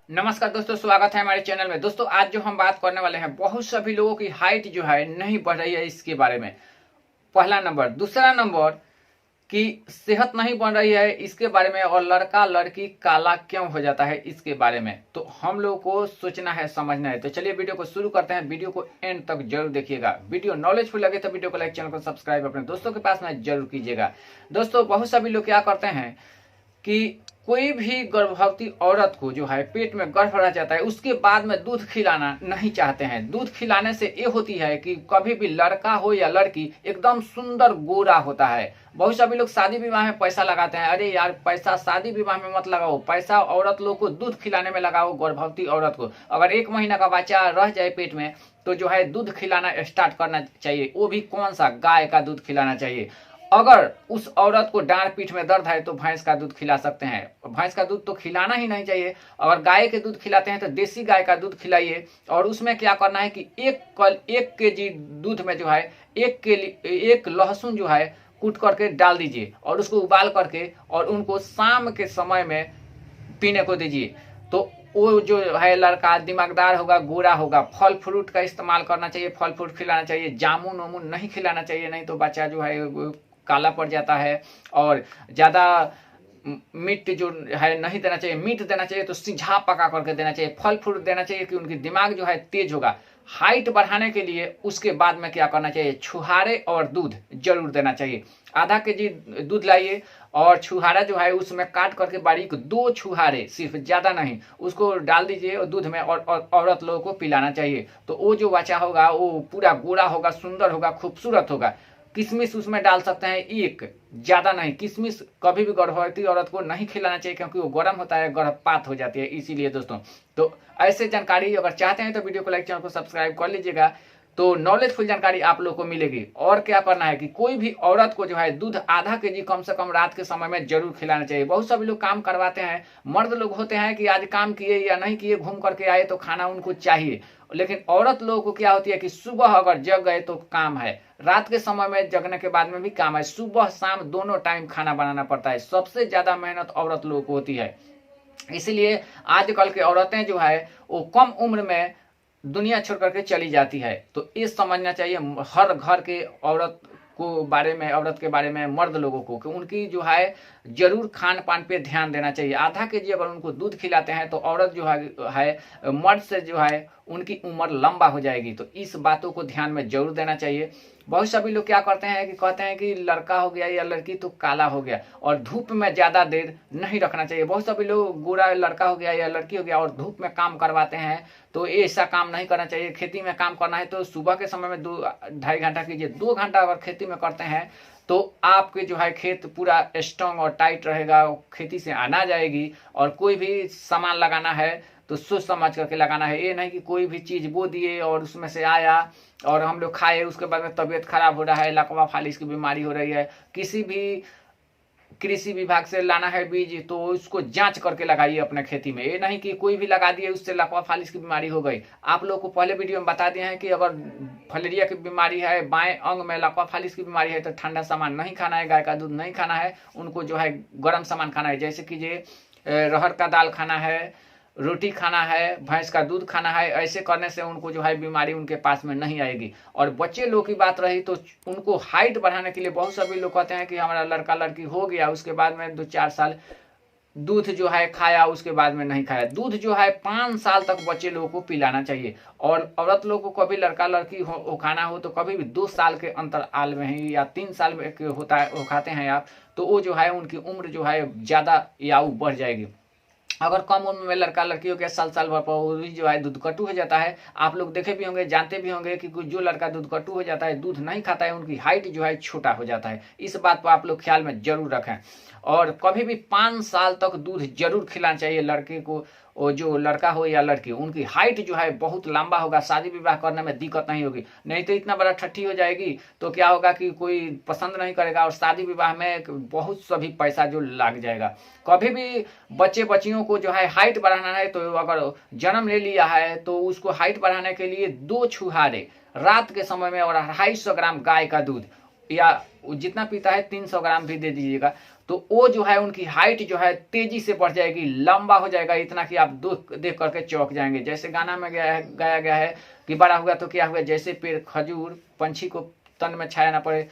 नमस्कार दोस्तों, स्वागत है हमारे चैनल में। दोस्तों आज जो हम बात करने वाले हैं, बहुत सभी लोगों की हाइट जो है नहीं बढ़ रही है, इसके बारे में। पहला नंबर। दूसरा नंबर कि सेहत नहीं बन रही है, इसके बारे में। और लड़का लड़की काला क्यों हो जाता है, इसके बारे में तो हम लोगों को सोचना है, समझना है। तो चलिए वीडियो को शुरू करते हैं। वीडियो को एंड तक जरूर देखिएगा। वीडियो नॉलेजफुल लगे तो वीडियो को लाइक, चैनल को सब्सक्राइब अपने दोस्तों के पास में जरूर कीजिएगा। दोस्तों बहुत सभी लोग क्या करते हैं कि कोई भी गर्भवती औरत को जो है पेट में गर्भ रह जाता है, उसके बाद में दूध खिलाना नहीं चाहते हैं। दूध खिलाने से ये होती है कि कभी भी लड़का हो या लड़की एकदम सुंदर गोरा होता है। बहुत सभी लोग शादी विवाह में पैसा लगाते हैं। अरे यार, पैसा शादी विवाह में मत लगाओ, पैसा औरत लोग को दूध खिलाने में लगाओ। गर्भवती औरत को अगर 1 महीना का बच्चा रह जाए पेट में, तो जो है दूध खिलाना स्टार्ट करना चाहिए। वो भी कौन सा? गाय का दूध खिलाना चाहिए। अगर उस औरत को डांड पीठ में दर्द है तो भैंस का दूध खिला सकते हैं। भैंस का दूध तो खिलाना ही नहीं चाहिए। अगर गाय के दूध खिलाते हैं तो देसी गाय का दूध खिलाइए। और उसमें क्या करना है कि 1 केजी दूध में जो है 1 लहसुन जो है कूट करके डाल दीजिए और उसको उबाल करके और उनको शाम के समय में पीने को दीजिए। तो वो जो है लड़का दिमागदार होगा, गोरा होगा। फल फ्रूट का इस्तेमाल करना चाहिए, फल फ्रूट खिलाना चाहिए। जामुन वामुन नहीं खिलाना चाहिए, नहीं तो बच्चा जो है काला पड़ जाता है। और ज़्यादा मीट जो है नहीं देना चाहिए। मीट देना चाहिए तो सीझा पका करके देना चाहिए। फल फ्रूट देना चाहिए कि उनकी दिमाग जो है तेज होगा। हाइट बढ़ाने के लिए उसके बाद में क्या करना चाहिए? छुहारे और दूध जरूर देना चाहिए। आधा केजी दूध लाइए और छुहारा जो है उसमें काट करके बारीक 2 छुहारे, सिर्फ ज़्यादा नहीं, उसको डाल दीजिए दूध में और औरत लोगों को पिलाना चाहिए। तो वो जो बच्चा होगा वो पूरा गोरा होगा, सुंदर होगा, खूबसूरत होगा। किशमिश उसमें डाल सकते हैं, 1, ज़्यादा नहीं। किशमिश कभी भी गर्भवती औरत को नहीं खिलाना चाहिए क्योंकि वो गर्म होता है, गर्भपात हो जाती है। इसीलिए दोस्तों तो ऐसे जानकारी अगर चाहते हैं तो वीडियो को लाइक, चैनल को सब्सक्राइब कर लीजिएगा। तो नॉलेजफुल जानकारी आप लोग को मिलेगी। और क्या करना है कि कोई भी औरत को जो है दूध आधा केजी कम से कम रात के समय में जरूर खिलाना चाहिए। बहुत सभी लोग काम करवाते हैं, मर्द लोग होते हैं कि आज काम किए या नहीं किए, घूम करके आए तो खाना उनको चाहिए। लेकिन औरत लोगों को क्या होती है कि सुबह अगर जग गए तो काम है, रात के समय में जगने के बाद में भी काम है, सुबह शाम दोनों टाइम खाना बनाना पड़ता है। सबसे ज्यादा मेहनत औरत लोगों को होती है। इसीलिए आजकल के औरतें जो है वो कम उम्र में दुनिया छोड़ करके चली जाती है। तो ये समझना चाहिए हर घर के औरत औरत के बारे में, मर्द लोगों को, कि उनकी जो है जरूर खान पान पे ध्यान देना चाहिए। आधा केजी अगर उनको दूध खिलाते हैं तो औरत जो है मर्द से जो है उनकी उम्र लंबा हो जाएगी। तो इस बातों को ध्यान में जरूर देना चाहिए। बहुत सभी लोग क्या करते हैं कि कहते हैं कि लड़का हो गया या लड़की तो काला हो गया, और धूप में ज़्यादा देर नहीं रखना चाहिए। बहुत सभी लोग गोरा लड़का हो गया या लड़की हो गया और धूप में काम करवाते हैं, तो ऐसा काम नहीं करना चाहिए। खेती में काम करना है तो सुबह के समय में 2-2.5 घंटा कीजिए। 2 घंटा अगर खेती में करते हैं तो आपके जो है खेत पूरा स्ट्रांग और टाइट रहेगा, खेती से अनाज आएगी। और कोई भी सामान लगाना है तो सोच समझ करके लगाना है। ये नहीं कि कोई भी चीज़ बो दिए और उसमें से आया और हम लोग खाए, उसके बाद में तबीयत खराब हो रहा है, लकवा फालिस की बीमारी हो रही है। किसी भी कृषि विभाग से लाना है बीज तो उसको जांच करके लगाइए अपने खेती में। ये नहीं कि कोई भी लगा दिए उससे लकवा फालिस की बीमारी हो गई। आप लोग को पहले वीडियो में बता दिए हैं कि अगर फलेरिया की बीमारी है, बाएं अंग में लकवा फालिस की बीमारी है, तो ठंडा सामान नहीं खाना है, गाय का दूध नहीं खाना है, उनको जो है गर्म सामान खाना है। जैसे कि ये अरहर का दाल खाना है, रोटी खाना है, भैंस का दूध खाना है। ऐसे करने से उनको जो है बीमारी उनके पास में नहीं आएगी। और बच्चे लोग की बात रही तो उनको हाइट बढ़ाने के लिए बहुत सभी लोग कहते हैं कि हमारा लड़का लड़की हो गया, उसके बाद में 2-4 साल दूध जो है खाया, उसके बाद में नहीं खाया। दूध जो है 5 साल तक बच्चे लोगों को पिलाना चाहिए। और औरत लोगों को कभी लड़का लड़की हो खाना हो तो कभी भी 2 साल के अंतराल में ही या 3 साल में होता है वो खाते हैं आप, तो वो जो है उनकी उम्र जो है ज़्यादा याऊ बढ़ जाएगी। अगर कम उम्र में लड़का लड़की हो गया, साल भर पर, वो भी जो है दूध कटु हो जाता है। आप लोग देखे भी होंगे, जानते भी होंगे कि जो लड़का दूध कटु हो जाता है, दूध नहीं खाता है, उनकी हाइट जो है छोटा हो जाता है। इस बात पर आप लोग ख्याल में जरूर रखें। और कभी भी 5 साल तक दूध जरूर खिलाना चाहिए लड़के को। और जो लड़का हो या लड़की, उनकी हाइट जो है बहुत लंबा होगा, शादी विवाह करने में दिक्कत नहीं होगी। नहीं तो इतना बड़ा ठट्ठी हो जाएगी तो क्या होगा कि कोई पसंद नहीं करेगा और शादी विवाह में बहुत सभी पैसा जो लग जाएगा। कभी भी बच्चे बच्चियों को जो है हाइट बढ़ाना है तो अगर जन्म ले लिया है तो उसको हाइट बढ़ाने के लिए 2 छुहारे रात के समय में और 250 ग्राम गाय का दूध, या जितना पीता है 300 ग्राम भी दे दीजिएगा। तो वो जो है उनकी हाइट जो है तेजी से बढ़ जाएगी, लंबा हो जाएगा इतना कि आप देख करके चौंक जाएंगे। जैसे गाना में गाया गया है कि बड़ा हुआ तो क्या हुआ, जैसे पेड़ खजूर, पंछी को तन में छाया ना पड़े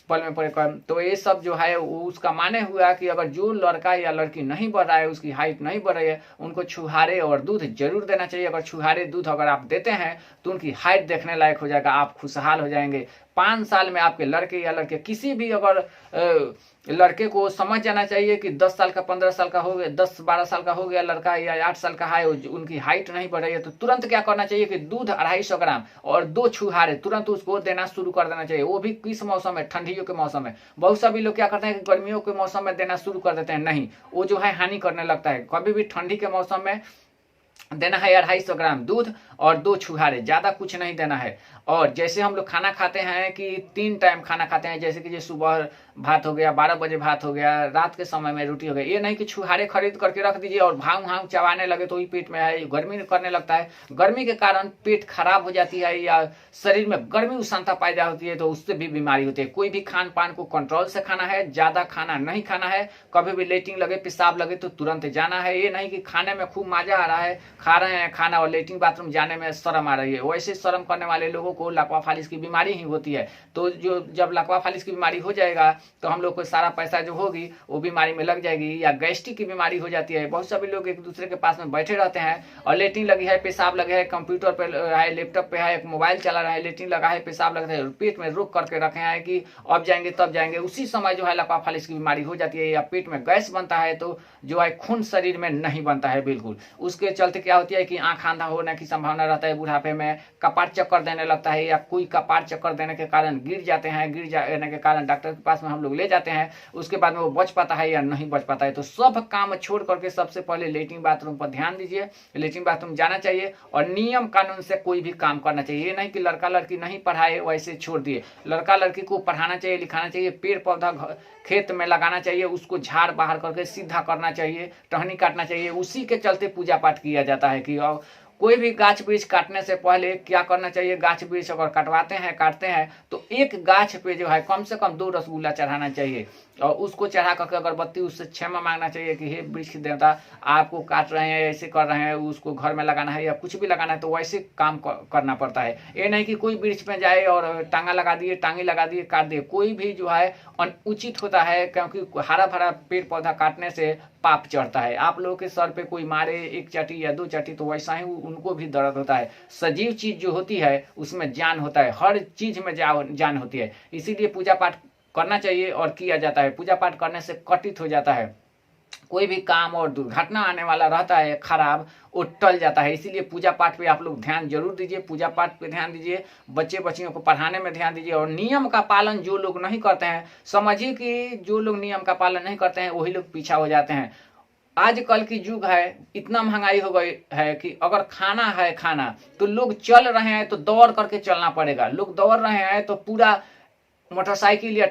पल में पड़े कर्म। तो ये सब जो है उसका माने हुआ कि अगर जो लड़का या लड़की नहीं बढ़ रहा है, उसकी हाइट नहीं बढ़ रही है, उनको छुहारे और दूध जरूर देना चाहिए। अगर छुहारे दूध अगर आप देते हैं तो उनकी हाइट देखने लायक हो जाएगा, आप खुशहाल हो जाएंगे। 5 साल में आपके लड़के या लड़के किसी भी अगर लड़के को समझ जाना चाहिए कि 10 साल का 15 साल का हो गया, 10-12 साल का हो गया लड़का या 8 साल का है, उनकी हाइट नहीं बढ़ रही है, तो तुरंत क्या करना चाहिए कि दूध 250 ग्राम और 2 छुहारे तुरंत उसको देना शुरू कर देना चाहिए। वो भी किस मौसम में, ठंडियों के मौसम में। बहुत सभी लोग क्या करते हैं कि गर्मियों के मौसम में देना शुरू कर देते हैं, नहीं, वो जो है हानि करने लगता है। कभी भी ठंडी के मौसम में देना है 250 ग्राम दूध और 2 छुहारे, ज्यादा कुछ नहीं देना है। और जैसे हम लोग खाना खाते हैं कि 3 टाइम खाना खाते हैं, जैसे कि सुबह भात हो गया, 12 बजे भात हो गया, रात के समय में रोटी हो गई, ये नहीं कि छुहारे खरीद करके रख दीजिए और भाव चबाने लगे तो ही पेट में है। गर्मी करने लगता है, गर्मी के कारण पेट खराब हो जाती है या शरीर में गर्मी उष्णता पैदा होती है, तो उससे भी बीमारी होती है। कोई भी खान पान को कंट्रोल से खाना है, ज्यादा खाना नहीं खाना है। कभी भी लेटिंग लगे, पेशाब लगे तो तुरंत जाना है। ये नहीं कि खाने में खूब मजा आ रहा है, खा रहे हैं खाना और लेटिंग बाथरूम जाने में शर्म आ रही है। वैसे शर्म करने वाले लोगों को लकवा फालिस की बीमारी ही होती है। तो जो जब लकवा फालिस की बीमारी हो जाएगा तो हम लोग को सारा पैसा जो होगी वो बीमारी में लग जाएगी, या गैस्ट्रिक की बीमारी हो जाती है। बहुत सभी लोग एक दूसरे के पास में बैठे रहते हैं और लेटिंग लगी है, पेशाब लगे है, कंप्यूटर पे है, लैपटॉप पे है, मोबाइल चला रहा है, लेटिंग लगा है, पेशाब लगा है, पेट में रोक करके रखे हैं कि अब जाएंगे तब जाएंगे। उसी समय जो है लकवा फालिस की बीमारी हो जाती है, या पेट में गैस बनता है तो जो है खून शरीर में नहीं बनता है बिल्कुल। उसके चलते क्या होती है कि आंख आंधा होने की संभावना रहता है बुढ़ापे में, कपार चक्कर देने लगता है, या कोई कपार चक्कर देने के कारण गिर जाते हैं, गिर जाने के कारण डॉक्टर के पास में हम लोग ले जाते हैं, उसके बाद में वो बच पाता है या नहीं बच पाता है। तो सब काम छोड़ करके सबसे पहले लेटरिन बाथरूम पर ध्यान दीजिए, लेटरिन बाथरूम जाना चाहिए और नियम कानून से कोई भी काम करना चाहिए। ये नहीं कि लड़का लड़की नहीं पढ़ाए वैसे छोड़ दिए, लड़का लड़की को पढ़ाना चाहिए, लिखाना चाहिए, पेड़ पौधा खेत में लगाना चाहिए, उसको झाड़ बाहर करके सीधा करना चाहिए, टहनी काटना चाहिए। उसी के चलते पूजा पाठ किया जाता है कि कोई भी गाछ वृक्ष काटने से पहले क्या करना चाहिए, गाछ वृक्ष अगर कटवाते हैं काटते हैं तो एक गाछ पे जो है कम से कम 2 रसगुल्ला चढ़ाना चाहिए और उसको चढ़ा करके अगरबत्ती उससे क्षमा मांगना चाहिए कि हे वृक्ष देवता आपको काट रहे हैं, ऐसे कर रहे हैं, उसको घर में लगाना है या कुछ भी लगाना है तो वैसे काम करना पड़ता है। ये नहीं कि कोई वृक्ष पे जाए और टांगा लगा दिए, टांगे लगा दिए, काट दिए। कोई भी जो है अनुचित होता है, क्योंकि हरा भरा पेड़ पौधा काटने से पाप चढ़ता है। आप लोगों के सर पे कोई मारे 1 चटी या 2 चटी तो वैसा ही उनको भी दर्द होता है। सजीव चीज जो होती है उसमें जान होता है, हर चीज में जान होती है, इसीलिए पूजा पाठ करना चाहिए और किया जाता है। पूजा पाठ करने से कटित हो जाता है, कोई भी काम और दुर्घटना आने वाला रहता है खराब, वो टल जाता है। इसीलिए पूजा पाठ पे आप लोग ध्यान जरूर दीजिए, पूजा पाठ पे ध्यान दीजिए, बच्चे बच्चियों को पढ़ाने में ध्यान दीजिए। और नियम का पालन जो लोग नहीं करते हैं, समझिए कि जो लोग नियम का पालन नहीं करते हैं वही लोग पीछा हो जाते हैं। आजकल की युग है, इतना महंगाई हो गई है कि अगर खाना है खाना तो लोग चल रहे हैं तो दौड़ करके चलना पड़ेगा, लोग दौड़ रहे हैं तो पूरा मोटरसाइकिल या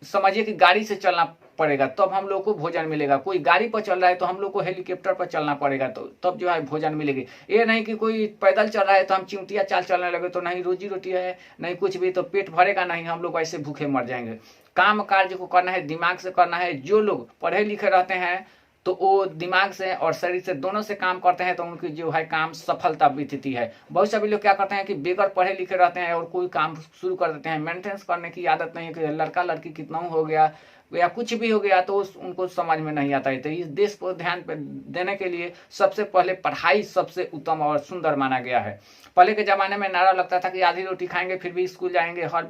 समझिए कि गाड़ी से चलना पड़ेगा तब हम लोग को भोजन मिलेगा। कोई गाड़ी पर चल रहा है तो हम लोग को हेलीकॉप्टर पर चलना पड़ेगा तो तब जो है भोजन मिलेगी। ये नहीं कि कोई पैदल चल रहा है तो हम चिमटिया चाल चलने लगे तो नहीं रोजी रोटी है नहीं कुछ भी, तो पेट भरेगा नहीं, हम लोग ऐसे भूखे मर जाएंगे। काम कार्य को करना है, दिमाग से करना है। जो लोग पढ़े लिखे रहते हैं तो वो दिमाग से और शरीर से दोनों से काम करते हैं तो उनकी जो है काम सफलता बीतती है। बहुत सभी लोग क्या करते हैं कि बेगर पढ़े लिखे रहते हैं और कोई काम शुरू कर देते हैं, मेंटेनेंस करने की आदत नहीं है कि लड़का लड़की कितना हो गया या कुछ भी हो गया तो उनको समझ में नहीं आता है। तो इस देश को ध्यान देने के लिए सबसे पहले पढ़ाई सबसे उत्तम और सुंदर माना गया है। पहले के जमाने में नारा लगता था कि आधी रोटी खाएंगे फिर भी स्कूल जाएंगे, हर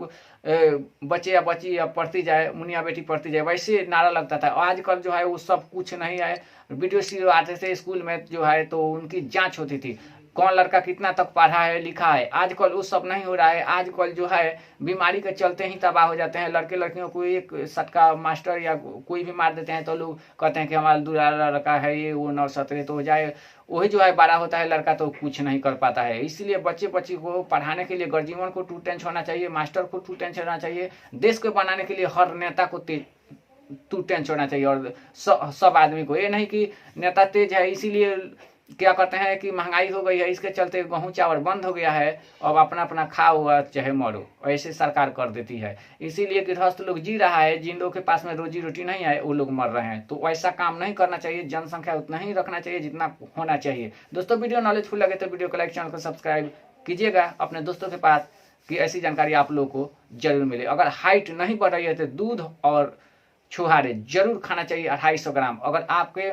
बच्चे या बच्ची या पढ़ती जाए, मुनिया बेटी पढ़ती जाए, वैसे नारा लगता था। आजकल जो है वो सब कुछ नहीं है। वीडियो सीडियो आते थे स्कूल में जो है तो उनकी जांच होती थी, कौन लड़का कितना तक पढ़ा है लिखा है। आजकल वो सब नहीं हो रहा है। आजकल जो है बीमारी के चलते ही तबाह हो जाते हैं। लड़के लड़कियों को एक सटका मास्टर या कोई भी मार देते हैं तो लोग कहते हैं कि हमारा दूल्हा लड़का है ये वो 9-17 तो हो जाए, वही जो है बड़ा होता है लड़का तो कुछ नहीं कर पाता है। इसलिए बच्चे बच्ची को पढ़ाने के लिए गार्जियन को 2 टेंशन होना चाहिए, मास्टर को 2 टेंशन होना चाहिए, देश को बनाने के लिए हर नेता को 2 टेंशन होना चाहिए और सब आदमी को। ये नहीं कि नेता तेज है इसीलिए क्या करते हैं कि महंगाई हो गई है, इसके चलते गेहूँ चावल बंद हो गया है, अब अपना अपना खाओ और चाहे मरो, ऐसे सरकार कर देती है। इसीलिए गृहस्थ लोग जी रहा है, जिन लोगों के पास में रोजी रोटी नहीं है वो लोग मर रहे हैं। तो ऐसा काम नहीं करना चाहिए, जनसंख्या उतना ही रखना चाहिए जितना होना चाहिए। दोस्तों वीडियो नॉलेजफुल लगे तो वीडियो को लाइक, चैनल को सब्सक्राइब कीजिएगा अपने दोस्तों के पास, कि ऐसी जानकारी आप लोग को जरूर मिले। अगर हाइट नहीं बढ़ रही है तो दूध और छुहारे जरूर खाना चाहिए 250 ग्राम। अगर आपके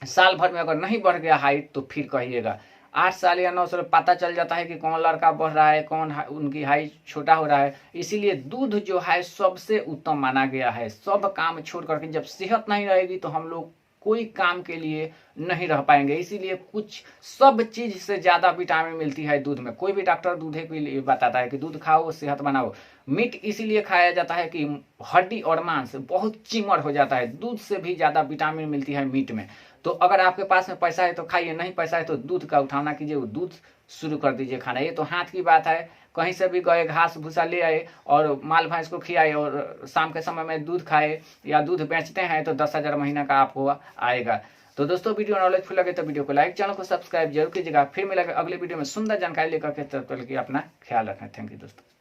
साल भर में अगर नहीं बढ़ गया हाइट तो फिर कहिएगा। 8 साल या 9 साल पता चल जाता है कि कौन लड़का बढ़ रहा है, कौन उनकी हाइट छोटा हो रहा है। इसीलिए दूध जो है सबसे उत्तम माना गया है। सब काम छोड़ करके, जब सेहत नहीं रहेगी तो हम लोग कोई काम के लिए नहीं रह पाएंगे। इसीलिए कुछ सब चीज से ज्यादा विटामिन मिलती है दूध में। कोई भी डॉक्टर दूध के लिए बताता है कि दूध खाओ, सेहत बनाओ। मीट इसीलिए खाया जाता है कि हड्डी और मांस बहुत चिमर हो जाता है। दूध से भी ज्यादा विटामिन मिलती है मीट में। तो अगर आपके पास में पैसा है तो खाइए, नहीं पैसा है तो दूध का उठाना कीजिए, वो दूध शुरू कर दीजिए खाना। ये तो हाथ की बात है, कहीं से भी गए घास भूसा ले आए और माल भैंस को खिलाए और शाम के समय में दूध खाए या दूध बेचते हैं तो 10,000 महीना का आपको आएगा। तो दोस्तों वीडियो नॉलेजफुल लगे तो वीडियो को लाइक, चैनल को सब्सक्राइब जरूर कीजिएगा। फिर मिलेगा अगले वीडियो में सुंदर जानकारी लेकर के, तब तक के अपना ख्याल रखें। थैंक यू दोस्तों।